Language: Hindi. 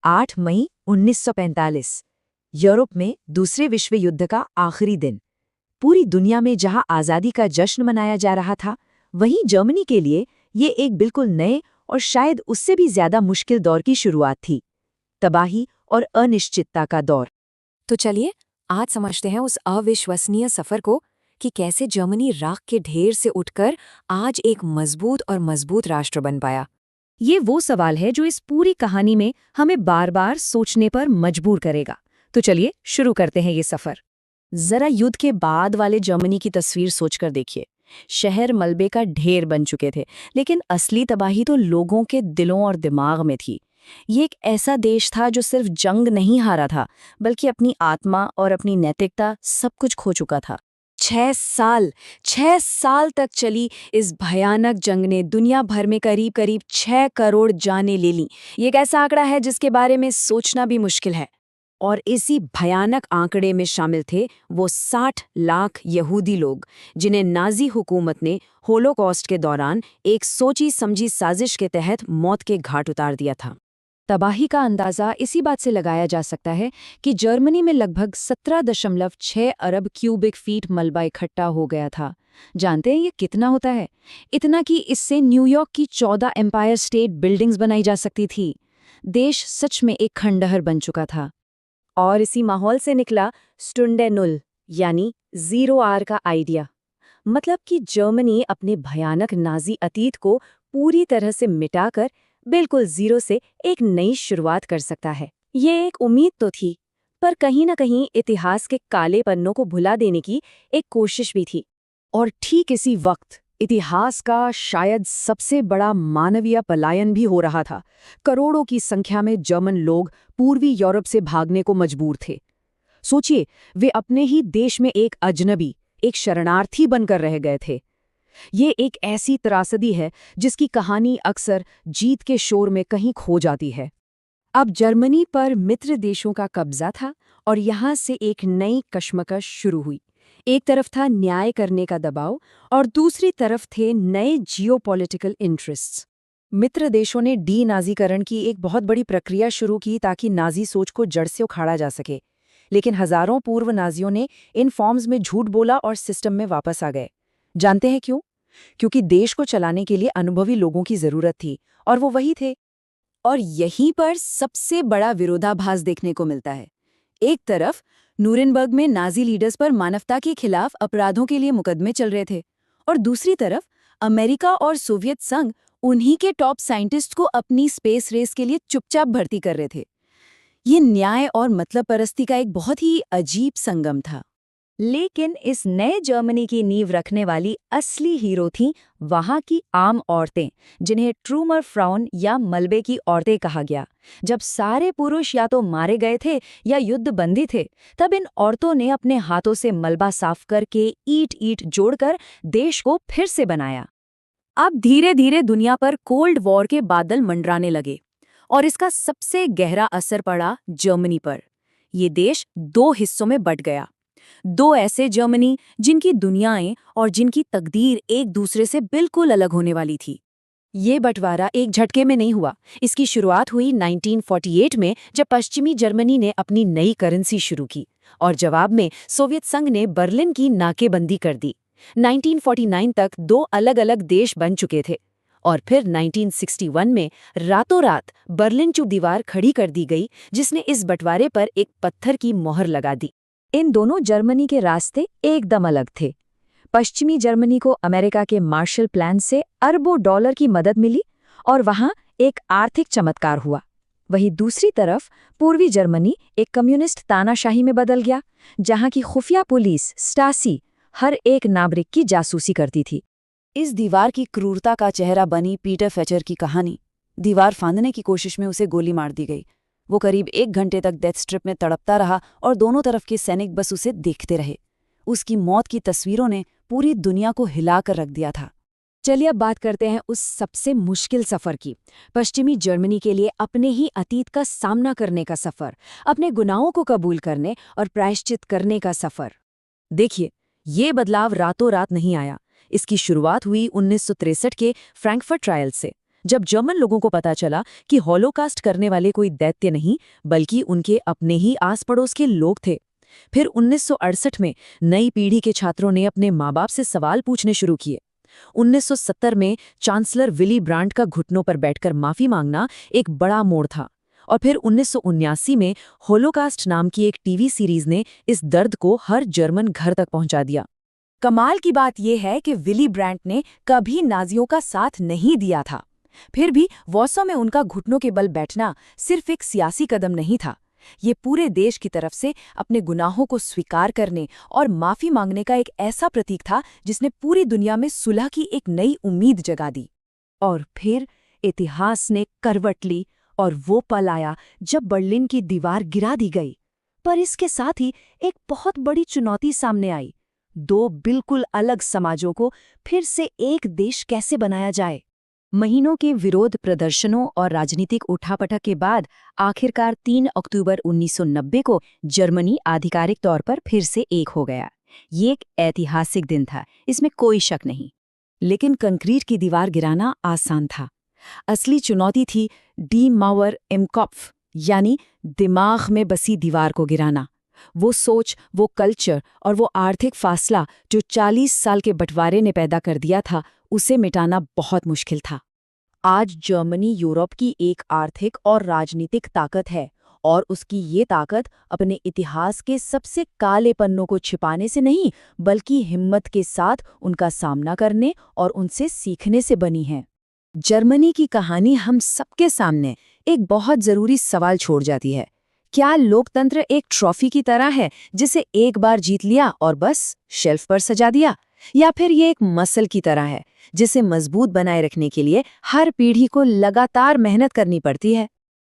8 मई 1945 यूरोप में दूसरे विश्व युद्ध का आखिरी दिन। पूरी दुनिया में जहां आज़ादी का जश्न मनाया जा रहा था, वहीं जर्मनी के लिए ये एक बिल्कुल नए और शायद उससे भी ज्यादा मुश्किल दौर की शुरुआत थी, तबाही और अनिश्चितता का दौर। तो चलिए आज समझते हैं उस अविश्वसनीय सफर को कि कैसे जर्मनी राख के ढेर से उठकर आज एक मजबूत राष्ट्र बन पाया। ये वो सवाल है जो इस पूरी कहानी में हमें बार बार सोचने पर मजबूर करेगा। तो चलिए शुरू करते हैं ये सफर। जरा युद्ध के बाद वाले जर्मनी की तस्वीर सोचकर देखिए। शहर मलबे का ढेर बन चुके थे, लेकिन असली तबाही तो लोगों के दिलों और दिमाग में थी। ये एक ऐसा देश था जो सिर्फ जंग नहीं हारा था, बल्कि अपनी आत्मा और अपनी नैतिकता सब कुछ खो चुका था। 6 साल तक चली इस भयानक जंग ने दुनिया भर में करीब 6 करोड़ जानें ले लीं। ये एक ऐसा आंकड़ा है जिसके बारे में सोचना भी मुश्किल है। और इसी भयानक आंकड़े में शामिल थे वो 60 लाख यहूदी लोग, जिन्हें नाजी हुकूमत ने होलोकॉस्ट के दौरान एक सोची समझी साजिश के तहत मौत के घाट उतार दिया था। तबाही का अंदाज़ा इसी बात से लगाया जा सकता है कि जर्मनी में लगभग 17.6 अरब क्यूबिक फीट मलबा इकट्ठा हो गया था। जानते हैं ये कितना होता है? इतना कि इससे न्यूयॉर्क की 14 एम्पायर स्टेट बिल्डिंग्स बनाई जा सकती थी। देश सच में एक खंडहर बन चुका था। और इसी माहौल से निकला स्टुंडे नुल, यानी 0 का आइडिया। मतलब कि जर्मनी अपने भयानक नाजी अतीत को पूरी तरह से मिटाकर बिल्कुल जीरो से एक नई शुरुआत कर सकता है। ये एक उम्मीद तो थी, पर कहीं न कहीं इतिहास के काले पन्नों को भुला देने की एक कोशिश भी थी। और ठीक इसी वक्त इतिहास का शायद सबसे बड़ा मानवीय पलायन भी हो रहा था। करोड़ों की संख्या में जर्मन लोग पूर्वी यूरोप से भागने को मजबूर थे। सोचिए, वे अपने ही देश में एक अजनबी, एक शरणार्थी बनकर रह गए थे। ये एक ऐसी त्रासदी है जिसकी कहानी अक्सर जीत के शोर में कहीं खो जाती है। अब जर्मनी पर मित्र देशों का कब्जा था और यहाँ से एक नई कश्मकश शुरू हुई। एक तरफ था न्याय करने का दबाव और दूसरी तरफ थे नए जियोपॉलिटिकल इंटरेस्ट्स। मित्र देशों ने डी-नाज़ीकरण की एक बहुत बड़ी प्रक्रिया शुरू की ताकि नाज़ी सोच को जड़ से उखाड़ा जा सके। लेकिन हजारों पूर्व नाज़ियों ने इन फॉर्म्स में झूठ बोला और सिस्टम में वापस आ गए। जानते हैं क्यों? क्योंकि देश को चलाने के लिए अनुभवी लोगों की जरूरत थी, और वो वही थे। और यहीं पर सबसे बड़ा विरोधाभास देखने को मिलता है। एक तरफ नूरेनबर्ग में नाजी लीडर्स पर मानवता के खिलाफ अपराधों के लिए मुकदमे चल रहे थे, और दूसरी तरफ अमेरिका और सोवियत संघ उन्हीं के टॉप साइंटिस्ट को अपनी स्पेस रेस के लिए चुपचाप भर्ती कर रहे थे। ये न्याय और मतलब परस्ती का एक बहुत ही अजीब संगम था। लेकिन इस नए जर्मनी की नींव रखने वाली असली हीरो थीं वहां की आम औरतें, जिन्हें ट्रूमर फ्राउन या मलबे की औरतें कहा गया। जब सारे पुरुष या तो मारे गए थे या युद्धबंदी थे, तब इन औरतों ने अपने हाथों से मलबा साफ करके ईंट जोड़कर देश को फिर से बनाया। अब धीरे धीरे दुनिया पर कोल्ड वॉर के बादल मंडराने लगे, और इसका सबसे गहरा असर पड़ा जर्मनी पर। ये देश 2 हिस्सों में बंट गया। 2 ऐसे जर्मनी जिनकी दुनियाएं और जिनकी तकदीर एक दूसरे से बिल्कुल अलग होने वाली थी। ये बंटवारा एक झटके में नहीं हुआ। इसकी शुरुआत हुई 1948 में, जब पश्चिमी जर्मनी ने अपनी नई करेंसी शुरू की, और जवाब में सोवियत संघ ने बर्लिन की नाकेबंदी कर दी। 1949 तक 2 अलग-अलग देश बन चुके थे, और फिर 1961 में रातों रात बर्लिन की दीवार खड़ी कर दी गई, जिसने इस बंटवारे पर एक पत्थर की मोहर लगा दी। इन दोनों जर्मनी के रास्ते एकदम अलग थे। पश्चिमी जर्मनी को अमेरिका के मार्शल प्लान से अरबों डॉलर की मदद मिली, और वहां एक आर्थिक चमत्कार हुआ। वहीं दूसरी तरफ पूर्वी जर्मनी एक कम्युनिस्ट तानाशाही में बदल गया, जहां की खुफिया पुलिस स्टासी हर एक नागरिक की जासूसी करती थी। इस दीवार की क्रूरता का चेहरा बनी पीटर फेचर की कहानी। दीवार फांदने की कोशिश में उसे गोली मार दी गई। वो करीब 1 घंटे तक डेथ स्ट्रिप में तड़पता रहा, और दोनों तरफ के सैनिक बस उसे देखते रहे। उसकी मौत की तस्वीरों ने पूरी दुनिया को हिलाकर रख दिया था। चलिए अब बात करते हैं उस सबसे मुश्किल सफर की। पश्चिमी जर्मनी के लिए अपने ही अतीत का सामना करने का सफर, अपने गुनाहों को कबूल करने और प्रायश्चित करने का सफर। देखिए, ये बदलाव रातों रात नहीं आया। इसकी शुरुआत हुई 1963 के फ्रैंकफर्ट ट्रायल से, जब जर्मन लोगों को पता चला कि हॉलोकास्ट करने वाले कोई दैत्य नहीं बल्कि उनके अपने ही आस पड़ोस के लोग थे। फिर 1968 में नई पीढ़ी के छात्रों ने अपने माँ बाप से सवाल पूछने शुरू किए। 1970 में चांसलर विली ब्रांट का घुटनों पर बैठकर माफी मांगना एक बड़ा मोड़ था। और फिर 1979 में होलोकास्ट नाम की एक टीवी सीरीज ने इस दर्द को हर जर्मन घर तक पहुंचा दिया। कमाल की बात यह है कि विली ब्रांट ने कभी नाजियों का साथ नहीं दिया था। फिर भी वॉर्सो में उनका घुटनों के बल बैठना सिर्फ एक सियासी कदम नहीं था, ये पूरे देश की तरफ से अपने गुनाहों को स्वीकार करने और माफी मांगने का एक ऐसा प्रतीक था जिसने पूरी दुनिया में सुलह की एक नई उम्मीद जगा दी। और फिर इतिहास ने करवट ली और वो पल आया जब बर्लिन की दीवार गिरा दी गई। पर इसके साथ ही एक बहुत बड़ी चुनौती सामने आई। दो बिल्कुल अलग समाजों को फिर से एक देश कैसे बनाया जाए। महीनों के विरोध प्रदर्शनों और राजनीतिक उठापटक के बाद आखिरकार 3 अक्टूबर 1990 को जर्मनी आधिकारिक तौर पर फिर से एक हो गया। ये एक ऐतिहासिक दिन था, इसमें कोई शक नहीं। लेकिन कंक्रीट की दीवार गिराना आसान था। असली चुनौती थी डी मावर इम कॉप्फ, यानी दिमाग में बसी दीवार को गिराना। वो सोच, वो कल्चर और वो आर्थिक फासला जो 40 साल के बंटवारे ने पैदा कर दिया था, उसे मिटाना बहुत मुश्किल था। आज जर्मनी यूरोप की एक आर्थिक और राजनीतिक ताकत है, और उसकी ये ताकत अपने इतिहास के सबसे काले पन्नों को छिपाने से नहीं, बल्कि हिम्मत के साथ उनका सामना करने और उनसे सीखने से बनी है। जर्मनी की कहानी हम सबके सामने एक बहुत जरूरी सवाल छोड़ जाती है। क्या लोकतंत्र एक ट्रॉफी की तरह है जिसे एक बार जीत लिया और बस शेल्फ पर सजा दिया, या फिर ये एक मसल की तरह है जिसे मजबूत बनाए रखने के लिए हर पीढ़ी को लगातार मेहनत करनी पड़ती है?